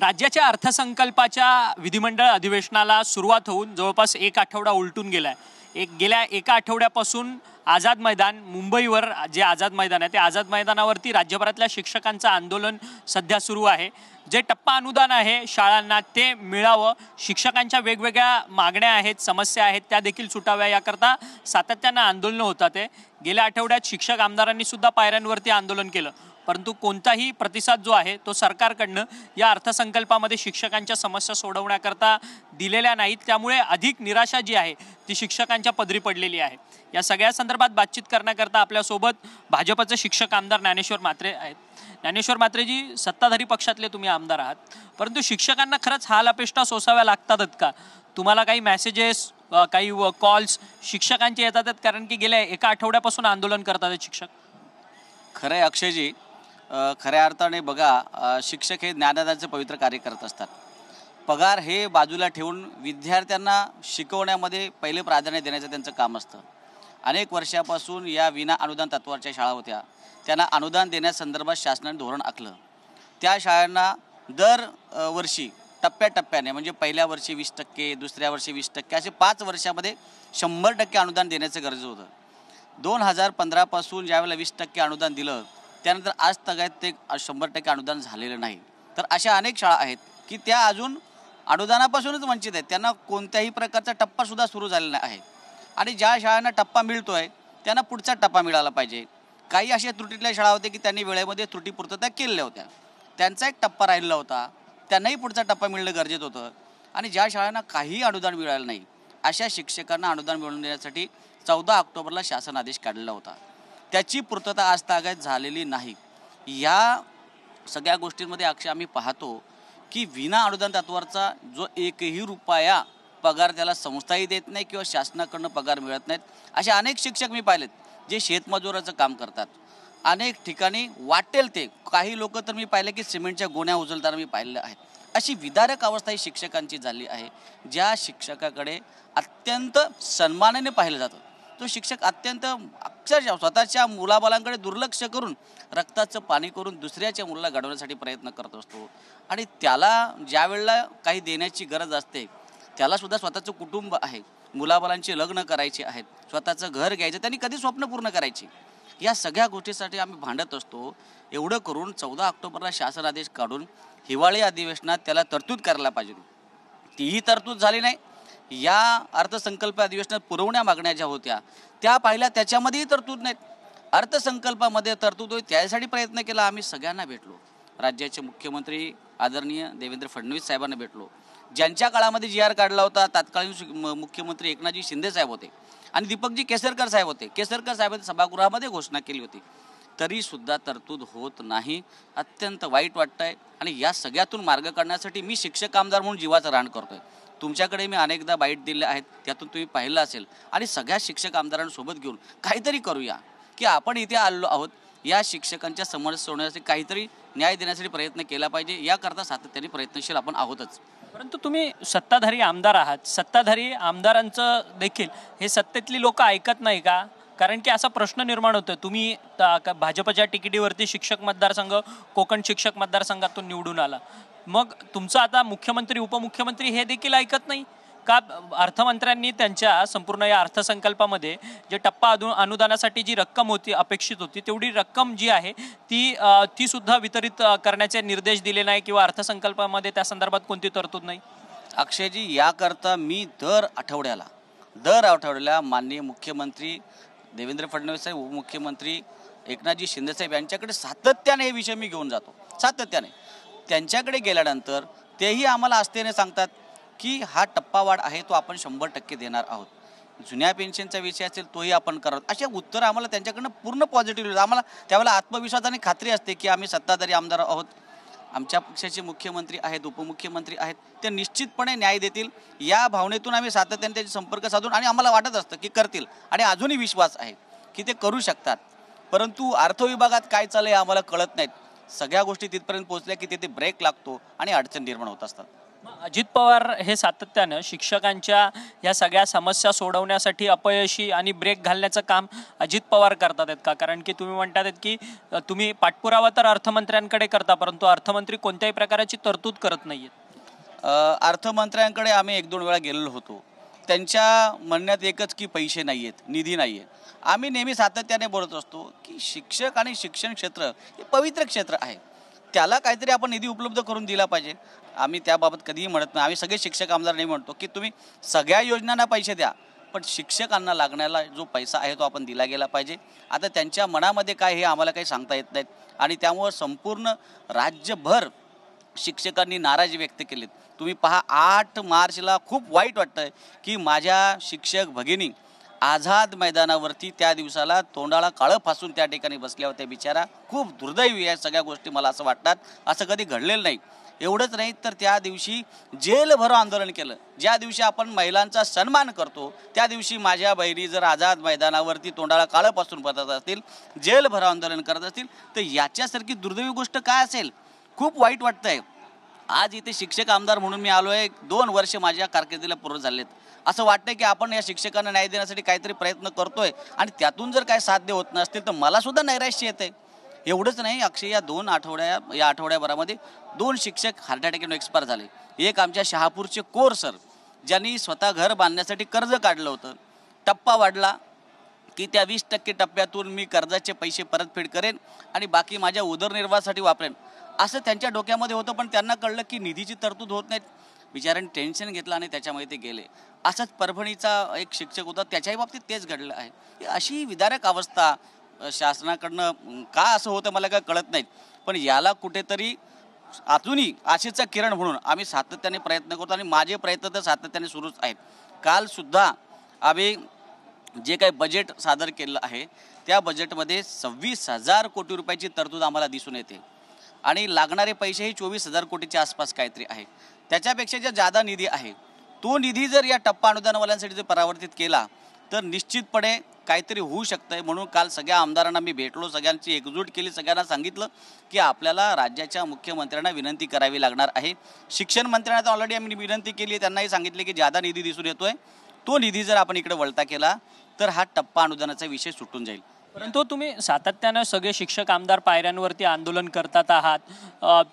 राज्याच्या अर्थसंकल्पाच्या विधिमंडळ अधिवेशनाला सुरुवात होऊन जवळपास एक आठवडा उलटून गेलाय। गेल्या एका आठवड्यापासून आझाद मैदान मुंबईवर जे आझाद मैदान आहे ते आझाद मैदानावरती राज्यभरातल्या शिक्षकांचं आंदोलन सध्या सुरू आहे। जे टप्पा अनुदान आहे शाळांना ते मिळावं, शिक्षकांच्या वेगवेगळ्या मागण्या आहेत, समस्या आहेत, त्या देखील सुटाव्या याकरता सातत्यानं आंदोलन होतात। गेल्या आठवड्यात शिक्षक आमदारांनी सुद्धा पायऱ्यांवरती आंदोलन केलं, परंतु कोणताही प्रतिसाद जो आहे तो सरकारकडनं या अर्थसंकल्पामध्ये शिक्षकांच्या समस्या सोडवण्याकरता दिलेल्या नाहीत। त्यामुळे अधिक निराशा जी आहे ती शिक्षकांच्या पदरी पडलेली आहे। या सगळ्या संदर्भात बातचीत करण्याकरता आपल्यासोबत भाजपचे शिक्षक आमदार ज्ञानेश्वर म्हात्रे आहेत। ज्ञानेश्वर म्हात्रेजी, सत्ताधारी पक्षातले तुम्ही आमदार आहात, परंतु शिक्षकांना खरंच हाल अपेष्टा सोसाव्या लागतातच का? तुम्हाला काही मेसेजेस, काही कॉल्स शिक्षकांचे येतात? कारण की गेल्या एका आठवड्यापासून आंदोलन करतात शिक्षक। खरं आहे अक्षयजी, खऱ्या अर्थाने बघा, शिक्षक हे ज्ञानदानाचे पवित्र कार्य करत असतात। पगार हे बाजूला ठेवून विद्यार्थ्यांना शिकवण्यामध्ये पहिले प्राधान्य देण्याचं त्यांचं काम असतं। अनेक वर्षापासून या विना अनुदान तत्वाच्या शाळा होत्या, त्यांना अनुदान देण्यासंदर्भात शासनाने धोरण आखलं। त्या शाळांना दर वर्षी टप्प्याटप्प्याने, म्हणजे पहिल्या वर्षी 20%, दुसऱ्या वर्षी 20%, असे 5 वर्षामध्ये 100% अनुदान देण्याचं गरज होतं। 2015 पासून ज्यावेळेला 20% अनुदान दिलं, त्यानंतर आज तगायत ते 100% अनुदान झालेलं नाही। तर अशा अनेक शाळा आहेत की त्या अजून अनुदानापासूनच वंचित आहेत, त्यांना कोणत्याही प्रकारचा टप्पासुद्धा सुरू झालेला आहे। आणि ज्या शाळांना टप्पा मिळतो आहे त्यांना पुढचा टप्पा मिळाला पाहिजे। काही अशा त्रुटीतल्या शाळा होत्या की त्यांनी वेळेमध्ये त्रुटीपूर्तता केलेल्या होत्या, त्यांचा एक टप्पा राहिलेला होता, त्यांनाही पुढचा टप्पा मिळणं गरजेचं होतं। आणि ज्या शाळांना काही अनुदान मिळालं नाही अशा शिक्षकांना अनुदान मिळवून देण्यासाठी 14 ऑक्टोबरला शासन आदेश काढलेला होता, त्याची पूर्तता आज तागायत झालेली नाही। या सगळ्या गोष्टींमध्ये अक्षय आम्ही पाहतो की विना अनुदान तत्वाचा जो एकही रुपया पगार त्याला संस्थाही देत नाही किंवा शासनाकडनं पगार मिळत नाहीत। असे अनेक शिक्षक मी पाहिलेत जे शेतमजुराचं काम करतात। अनेक ठिकाणी वाटेल ते, काही लोक तर मी पाहिले की सिमेंटच्या गोण्या उचलताना मी पाहिलेलं आहे। अशी विदारक अवस्था ही शिक्षकांची झाली आहे। ज्या शिक्षकाकडे अत्यंत सन्मानाने पाहिलं जातं, तो शिक्षक अत्यंत अक्षरशः स्वतःच्या मुलाबालांकडे दुर्लक्ष करून रक्ताचं पाणी करून दुसऱ्याच्या मुलाला घडवण्यासाठी प्रयत्न करत असतो। आणि त्याला ज्या वेळेला काही देण्याची गरज असते, त्यालासुद्धा स्वतःचं कुटुंब आहे, मुलाबालांची लग्न करायची आहेत, स्वतःचं घर घ्यायचं, त्यांनी कधी स्वप्न पूर्ण करायची, या सगळ्या गोष्टीसाठी आम्ही भांडत असतो। एवढं करून 14 ऑक्टोबरला शासन आदेश काढून हिवाळी अधिवेशनात त्याला तरतूद करायला पाहिजे, तीही तरतूद झाली नाही। या अर्थसंकल्प अधिवेशनात पुरवण्या मागण्या ज्या होत्या त्या पाहिल्या, त्याच्यामध्येही तरतूद नाहीत। अर्थसंकल्पामध्ये तरतूद होईल त्यासाठी प्रयत्न केला। आम्ही सगळ्यांना भेटलो, राज्याचे मुख्यमंत्री आदरणीय देवेंद्र फडणवीस साहेबांना भेटलो, ज्यांच्या काळामध्ये GR काढला होता तत्कालीन मुख्यमंत्री एकनाथजी शिंदे साहेब होते आणि दीपकजी केसरकर साहेब होते। केसरकर साहेबांनी सभागृहामध्ये घोषणा केली होती, तरीसुद्धा तरतूद होत नाही। अत्यंत वाईट वाटतंय आणि या सगळ्यातून मार्ग काढण्यासाठी मी शिक्षक आमदार म्हणून जीवाचं रान करतोय। तुमच्याकडे मी अनेकदा बाईट दिले आहेत, त्यातून तुम्ही पाहिलं असेल। आणि सगळ्या शिक्षक आमदारांसोबत घेऊन काहीतरी करूया की आपण इथे आलो आहोत, या शिक्षकांच्या समस्या सोडवण्यासाठी काहीतरी न्याय देण्यासाठी प्रयत्न केला पाहिजे, याकरता सातत्याने प्रयत्नशील आपण आहोतच। परंतु तुम्ही सत्ताधारी आमदार आहात, सत्ताधारी आमदारांचं देखील हे सत्तेतली लोक ऐकत नाही का? कारण की असा प्रश्न निर्माण होतो, तुम्ही भाजपच्या तिकिटीवरती शिक्षक मतदारसंघ, कोकण शिक्षक मतदारसंघातून निवडून आला, मग तुमचं आता मुख्यमंत्री उपमुख्यमंत्री हे देखील ऐकत नाही का? अर्थमंत्र्यांनी त्यांच्या संपूर्ण या अर्थसंकल्पामध्ये जे टप्पा अनुदानासाठी जी रक्कम होती, अपेक्षित होती, तेवढी रक्कम जी आहे ती सुद्धा वितरित करण्याचे निर्देश दिले नाही किंवा अर्थसंकल्पामध्ये त्या संदर्भात कोणती तरतूद नाही। अक्षयजी, याकरता मी दर आठवड्याला माननीय मुख्यमंत्री देवेंद्र फडणवीस साहेब, उपमुख्यमंत्री एकनाथजी शिंदे साहेब यांच्याकडे सातत्याने हे विषय मी घेऊन जातो। सातत्याने त्यांच्याकडे गेल्यानंतर तेही आम्हाला आस्थेने सांगतात की हा टप्पावाढ आहे तो आपण 100% देणार आहोत, जुन्या पेन्शनचा विषय असेल तोही आपण करत। अशा उत्तर आम्हाला त्यांच्याकडनं पूर्ण पॉझिटिव्ह, आम्हाला त्यावेळेला आत्मविश्वास आणि खात्री असते की आम्ही सत्ताधारी आमदार आहोत, आमच्या पक्षाचे मुख्यमंत्री आहेत, उपमुख्यमंत्री आहेत, ते निश्चितपणे न्याय देतील। या भावनेतून आम्ही सातत्याने त्यांचे संपर्क साधून आणि आम्हाला वाटत असतं की करतील आणि अजूनही विश्वास आहे की ते करू शकतात। परंतु अर्थविभागात काय चाललंय आम्हाला कळत नाहीत। सगळ्या गोष्टी तिथपर्यंत पोहोचल्या की तिथे ब्रेक लागतो आणि अडचण निर्माण होत असतात। अजित पवार हे सातत्यानं शिक्षकांच्या या सगळ्या समस्या सोडवण्यासाठी अपयशी आणि ब्रेक घालण्याचं काम अजित पवार करतात आहेत का? कारण की तुम्ही म्हणतात की तुम्ही पाठपुरावा तर अर्थमंत्र्यांकडे करता, परंतु अर्थमंत्री कोणत्याही प्रकारची तरतूद करत नाही आहेत. अर्थमंत्र्यांकडे आम्ही 1-2 वेळा गेलेलो होतो. त्यांच्या म्हणण्यात एकच की पैसे नाही आहेत, निधी नाही आहे. आम्ही नेहमी सातत्याने बोलत असतो की शिक्षक आणि शिक्षण क्षेत्र हे पवित्र क्षेत्र आहे, त्याला काहीतरी आपण निधी उपलब्ध करून दिला पाहिजे. आम्ही त्याबाबत कधीही म्हणत नाही. आम्ही सगळे शिक्षक आमदार नाही म्हणतो की तुम्ही सगळ्या योजनांना पैसे द्या, पण शिक्षकांना लागण्याला जो पैसा आहे तो आपण दिला गेला पाहिजे. आता त्यांच्या मनामध्ये काय हे आम्हाला काही सांगता येत नाहीत आणि त्यामुळं संपूर्ण राज्यभर शिक्षकांनी नाराजी व्यक्त केलीत. तुम्ही पहा 8 मार्चला खूप वाईट वाटतंय की माझ्या शिक्षक भगिनी आझाद मैदानावरती त्या दिवसाला तोंडाला काळं फासून त्या ठिकाणी बसल्या होत्या. बिचारा खूप दुर्दैवी या सगळ्या गोष्टी मला असं वाटतात. असं कधी घडलेलं नाही. एवढंच नाही तर त्या दिवशी जेलभरो आंदोलन केलं. ज्या दिवशी आपण महिलांचा सन्मान करतो त्या दिवशी माझ्या बहिणी जर आझाद मैदानावरती तोंडाला काळं फासून बसत असतील, जेलभरो आंदोलन करत असतील, तर याच्यासारखी दुर्दैवी गोष्ट काय असेल? खूप वाईट वाटतंय. आज इथे शिक्षक आमदार म्हणून मी आलो आहे. 2 वर्ष माझ्या कारकिर्दीला पूर्ण झालेत. असं वाटतंय की आपण या शिक्षकांना न्याय देण्यासाठी काहीतरी प्रयत्न करतोय आणि त्यातून जर काय साध्य होत नसतील तर मला सुद्धा नैराश्य येते. एवढंच नाही, अक्षय या 2 आठवड्याभरामध्ये 2 शिक्षक हार्ट अटॅकने एक्सपायर झाले. एक आमच्या शहापूरचे कोर सर, ज्यांनी स्वतः घर बांधण्यासाठी कर्ज काढलं होतं. टप्पा वाढला की त्या 20% टप्प्यातून मी कर्जाचे पैसे परतफेड करेन आणि बाकी माझ्या उदरनिर्वाहासाठी वापरेन, असं त्यांच्या डोक्यामध्ये होतं. पण त्यांना कळलं की निधीची तरतूद होत नाहीत. बिचाऱ्यांनी टेन्शन घेतलं आणि त्याच्यामुळे ते गेले. असंच परभणीचा एक शिक्षक होता, त्याच्याही बाबतीत तेच घडलं आहे. अशी विदारक अवस्था शासनाकडनं का असं होतं मला काय कळत नाही. पण याला कुठेतरी अजूनही आशेचा किरण म्हणून आम्ही सातत्याने प्रयत्न करतो आणि माझे प्रयत्न तर सातत्याने सुरूच आहेत. कालसुद्धा आम्ही जे काही बजेट सादर केलं आहे त्या बजेटमध्ये 26,000 कोटी रुपयाची तरतूद आम्हाला दिसून येते आणि लागणारे पैसेही 24,000 कोटीच्या आसपास काहीतरी आहे. त्याच्यापेक्षा जे जादा निधी आहे तो निधी जर या टप्पा अनुदानवाल्यांसाठी जर परावर्तित केला तर निश्चितपणे काहीतरी होऊ शकतं आहे. म्हणून काल सगळ्या आमदारांना मी भेटलो, सगळ्यांची एकजूट केली, सगळ्यांना सांगितलं की आपल्याला राज्याच्या मुख्यमंत्र्यांना विनंती करावी लागणार आहे. शिक्षण मंत्र्यांना तर ऑलरेडी आम्ही विनंती केली आहे. त्यांनाही सांगितले की जादा निधी दिसून येतो आहे, तो निधी जर आपण इकडे वळता केला तर हा टप्पा अनुदानाचा विषय सुटून जाईल. परंतु तुम्ही सातत्यानं सगळे शिक्षक आमदार पायऱ्यांवरती आंदोलन करतात आहात.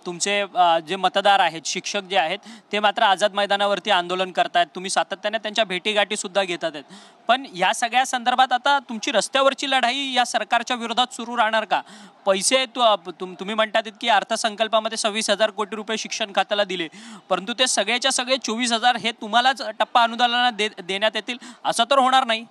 तुमचे जे मतदार आहेत, शिक्षक जे आहेत, ते मात्र आझाद मैदानावरती आंदोलन करतायत. तुम्ही सातत्याने त्यांच्या भेटीगाठीसुद्धा घेतात आहेत. पण या सगळ्या संदर्भात आता तुमची रस्त्यावरची लढाई या सरकारच्या विरोधात सुरू राहणार का? पैसे तुम्ही म्हणतात की अर्थसंकल्पामध्ये 26,000 कोटी रुपये शिक्षण खात्याला दिले, परंतु ते सगळ्याच्या सगळे 24,000 हे तुम्हालाच टप्पा अनुदानाला देण्यात येतील असं तर होणार नाही.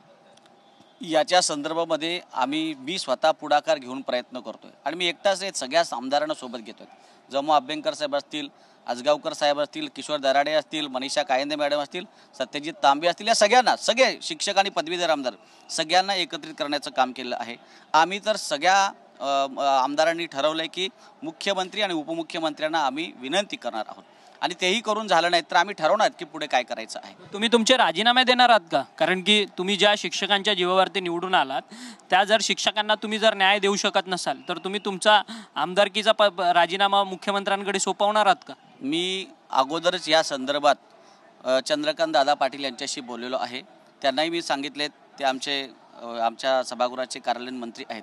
याच्या संदर्भामध्ये मी स्वतः पुढाकार घेऊन प्रयत्न करतोय आणि मी एकटाच नाही, सगळ्या आमदारांना सोबत घेतोय. जमू अभ्यंकर साहेब असतील, आजगावकर साहेब असतील, किशोर दराडे असतील, मनीषा कायंदे मॅडम असतील, सत्यजित तांबे असतील, या सगळ्यांना, सगळे शिक्षक आणि पदवीधर आमदार सगळ्यांना एकत्रित करण्याचं काम केलं आहे. आम्ही तर सगळ्या आमदारांनी ठरवलं आहे की मुख्यमंत्री आणि उपमुख्यमंत्र्यांना आम्ही विनंती करणार आहोत आणि तेही करून झालं नाही तर आम्ही ठरवणार की पुढे काय करायचं आहे. तुम्ही तुमचे राजीनामे देणार आहात का? कारण की तुम्ही ज्या शिक्षकांच्या जीवावरती निवडून आलात त्या जर शिक्षकांना तुम्ही जर न्याय देऊ शकत नसाल तर तुम्ही तुमचा आमदारकीचा राजीनामा मुख्यमंत्र्यांकडे सोपवणार आहात का? मी अगोदरच या संदर्भात चंद्रकांत दादा पाटील यांच्याशी बोललेलो आहे. त्यांनाही मी सांगितले, ते आमच्या सभागृहाचे कार्यालयीन मंत्री आहेत,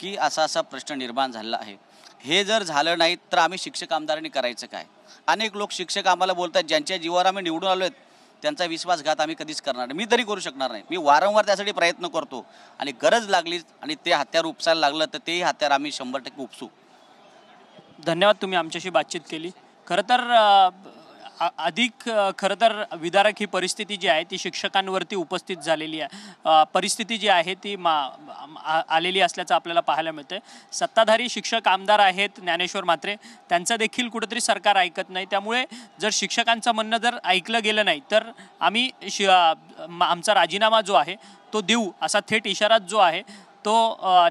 की असा प्रश्न निर्माण झालेला आहे. हे जर झालं नाही तर आम्ही शिक्षक आमदारांनी करायचं काय? अनेक लोक शिक्षक आम्हाला बोलतात ज्यांच्या जीवावर आम्ही निवडून आलो आहेत त्यांचा विश्वासघात आम्ही कधीच करणार नाही. मी तरी करू शकणार नाही. मी वारंवार त्यासाठी प्रयत्न करतो आणि गरज लागली आणि ते हत्यार उपसायला लागलं तर तेही हत्यार आम्ही 100% उपसू. धन्यवाद, तुम्ही आमच्याशी बातचीत केली. खरं तर अधिक विदारक ही परिस्थिती जी आहे ती शिक्षकांवरती उपस्थित झालेली आहे. परिस्थिती जी आहे ती आलेली असल्याचं आपल्याला पाहायला मिळतं. सत्ताधारी शिक्षक आमदार आहेत ज्ञानेश्वर म्हात्रे, त्यांचं देखील कुठेतरी सरकार ऐकत नाही. त्यामुळे जर शिक्षकांचं म्हणणं जर ऐकलं गेलं नाही तर आम्ही आमचा राजीनामा जो आहे तो देऊ असा थेट इशारा जो आहे तो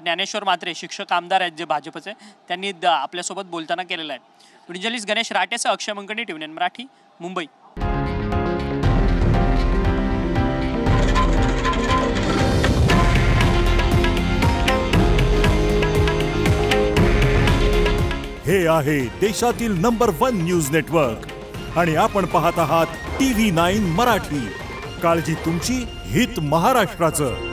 ज्ञानेश्वर म्हात्रे शिक्षक आमदार आहेत जे भाजपचे, त्यांनी आपल्यासोबत बोलताना केलेला आहे. जर्नलिस्ट गणेश राटेसह अक्षय मंकणी, टीव्ही 9 मराठी, मुंबई. हे आहे देशातील नंबर 1 न्यूज नेटवर्क आणि आपण पाहत आहात TV9 मराठी. काळजी तुमची, हित महाराष्ट्राचं.